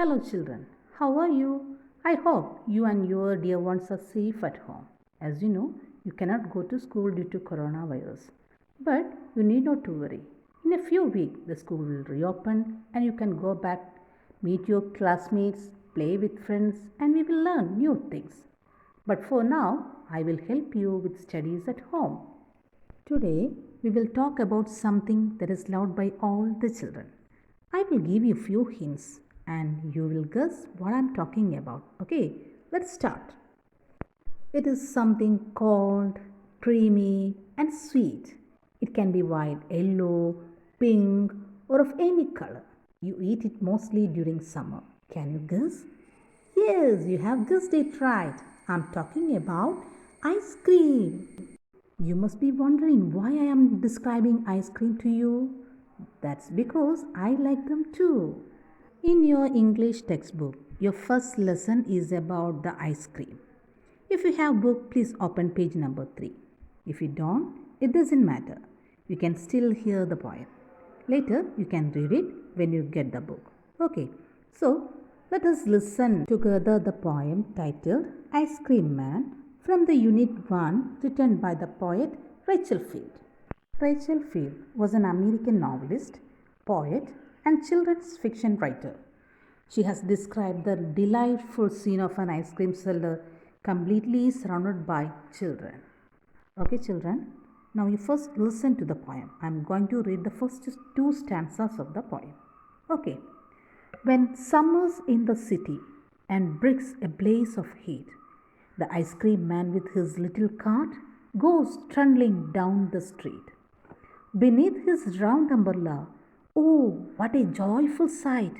Hello, children. How are you? I hope you and your dear ones are safe at home. As you know, you cannot go to school due to coronavirus. But you need not to worry. In a few weeks, the school will reopen and you can go back, meet your classmates, play with friends, and we will learn new things. But for now, I will help you with studies at home. Today, we will talk about something that is loved by all the children. I will give you few hints and you will guess what I am talking about. Okay, let's start. It is something cold, creamy, and sweet. It can be white, yellow, pink, or of any color. You eat it mostly during summer. Can you guess? Yes, you have guessed it right. I'm talking about ice cream. You must be wondering why I am describing ice cream to you. That's because I like them too. In your English textbook, your first lesson is about the ice cream. If you have book, please open page number 3. If you don't, it doesn't matter. You can still hear the poem. Later, you can read it when you get the book. Okay, so let us listen together the poem titled Ice Cream Man from the Unit 1 written by the poet Rachel Field. Rachel Field was an American novelist, poet, and children's fiction writer. She has described the delightful scene of an ice cream seller completely surrounded by children. Okay, children, now you first listen to the poem. I am going to read the first 2 stanzas of the poem. Okay. When summer's in the city and bricks a blaze of heat, the ice cream man with his little cart goes trundling down the street. Beneath his round umbrella, oh, what a joyful sight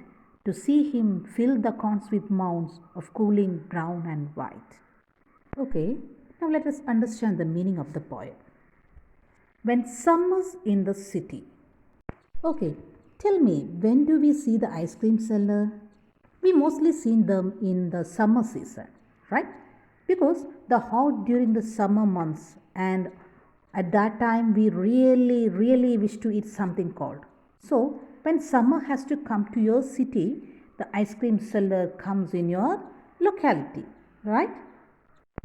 to see him fill the cones with mounds of cooling brown and white. Okay, now let us understand the meaning of the poem. When summer's in the city. Okay, tell me, when do we see the ice cream seller? We mostly see them in the summer season, right? Because the hot during the summer months, and at that time we really wish to eat something cold. So when summer has to come to your city, the ice cream seller comes in your locality, right?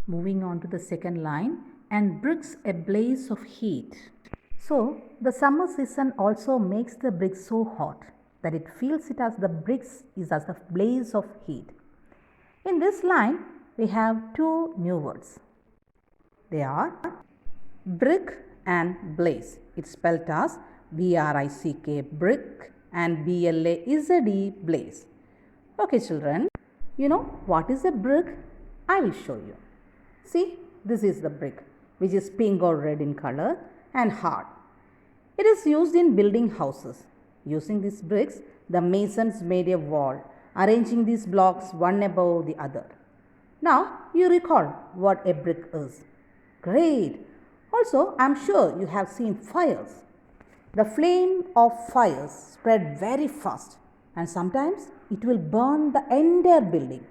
Moving on to the second line, and bricks a blaze of heat. So the summer season also makes the bricks so hot that it feels it as the bricks is as a blaze of heat. In this line, we have 2 new words. They are brick and blaze. It's spelled as B-R-I-C-K, brick, and B-L-A-Z-E, blaze. Okay, children, you know what is a brick? I will show you. See, this is the brick, which is pink or red in color and hard. It is used in building houses. Using these bricks, the masons made a wall, arranging these blocks one above the other. Now, you recall what a brick is. Great! Also, I am sure you have seen fires. The flame of fires spread very fast and sometimes it will burn the entire building.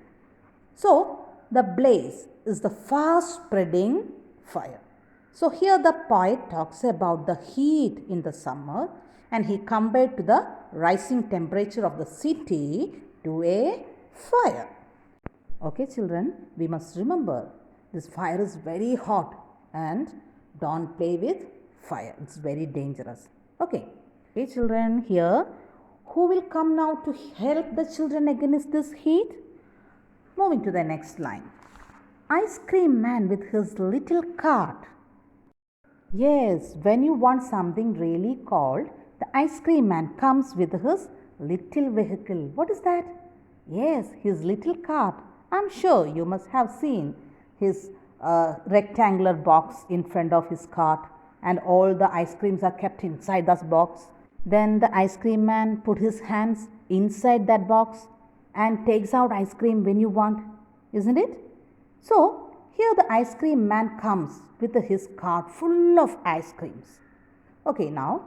So, the blaze is the fast spreading fire. So, here the poet talks about the heat in the summer and he compared to the rising temperature of the city to a fire. Okay, children, we must remember this fire is very hot and don't play with fire. It's very dangerous. Okay, children, here who will come now to help the children against this heat? Moving to the next line. Ice cream man with his little cart. Yes, when you want something really cold, the ice cream man comes with his little vehicle. What is that? Yes, his little cart. I'm sure you must have seen his rectangular box in front of his cart and all the ice creams are kept inside that box. Then the ice cream man put his hands inside that box and takes out ice cream when you want, isn't it? So here the ice cream man comes with his cart full of ice creams. Okay, now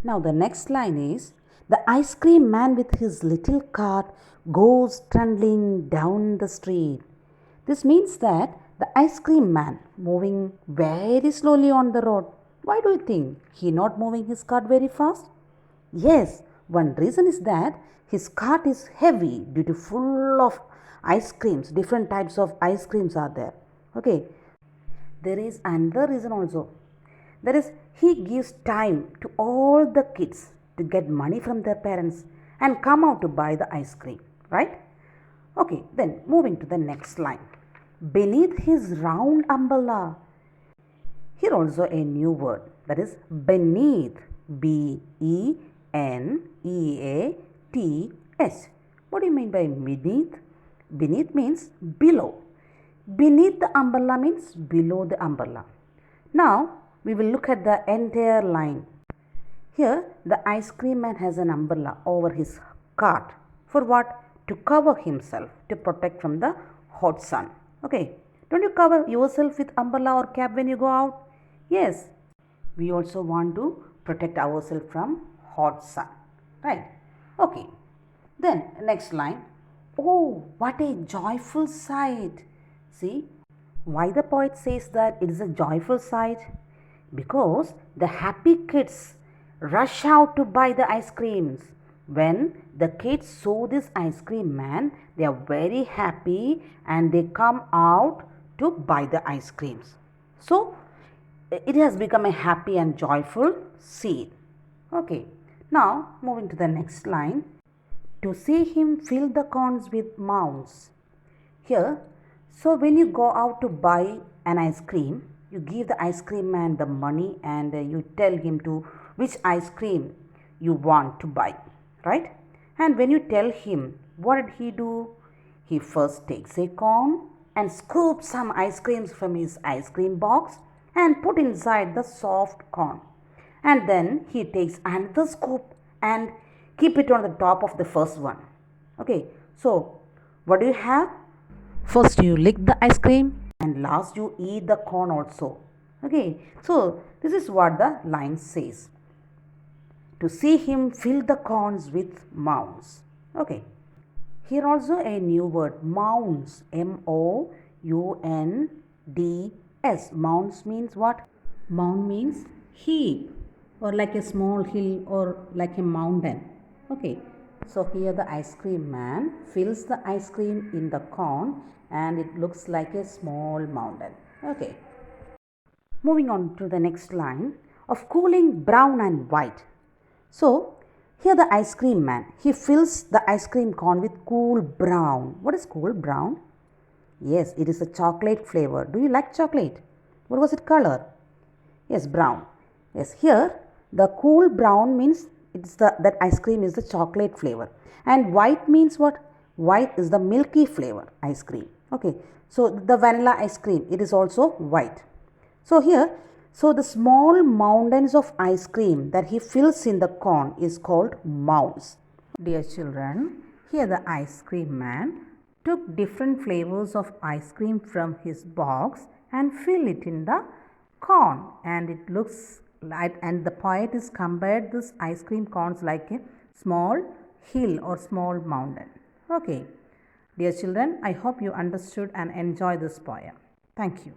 the next line is the ice cream man with his little cart goes trundling down the street. This means that the ice cream man moving very slowly on the road. Why do you think he not moving his cart very fast? Yes, one reason is that his cart is heavy due to full of ice creams. Different types of ice creams are there. Okay. There is another reason also. That is, he gives time to all the kids to get money from their parents and come out to buy the ice cream. Right? Okay, then moving to the next line. Beneath his round umbrella. Here also a new word, that is beneath. B-E-N-E-A-T-H. What do you mean by beneath? Beneath means below. Beneath the umbrella means below the umbrella. Now we will look at the entire line. Here the ice cream man has an umbrella over his cart. For what? To cover himself, to protect from the hot sun. Okay. Don't you cover yourself with umbrella or cap when you go out? Yes. We also want to protect ourselves from hot sun. Right? Okay. Then next line. Oh, what a joyful sight. See, why the poet says that it is a joyful sight? Because the happy kids rush out to buy the ice creams. When the kids saw this ice cream man, they are very happy and they come out to buy the ice creams. So, it has become a happy and joyful scene. Okay, now moving to the next line. To see him fill the corns with mounds. Here, so when you go out to buy an ice cream, you give the ice cream man the money and you tell him to which ice cream you want to buy, right? And when you tell him, what did he do? He first takes a cone and scoops some ice creams from his ice cream box and put inside the soft cone. And then he takes another scoop and keep it on the top of the first one. Okay, so what do you have? First you lick the ice cream and last you eat the corn also. Okay, so this is what the line says. To see him fill the corns with mounds. Okay, here also a new word, mounds. M-O-U-N-D-S. Mounds means what? Mound means heap or like a small hill or like a mountain. Okay, so here the ice cream man fills the ice cream in the cone and it looks like a small mountain. Okay. Moving on to the next line of cooling brown and white. So here the ice cream man, he fills the ice cream cone with cool brown. What is cool brown? Yes, it is a chocolate flavor. Do you like chocolate? What was it color? Yes, brown. Yes, here the cool brown means that ice cream is the chocolate flavor. And white means what? White is the milky flavor ice cream. Okay, so the vanilla ice cream, it is also white. So here, so the small mountains of ice cream that he fills in the cone is called mounds. Dear children, here the ice cream man took different flavors of ice cream from his box and filled it in the cone, and it looks like, and the poet is compared this ice cream cones like a small hill or small mountain. Okay, dear children, I hope you understood and enjoy this poem. Thank you.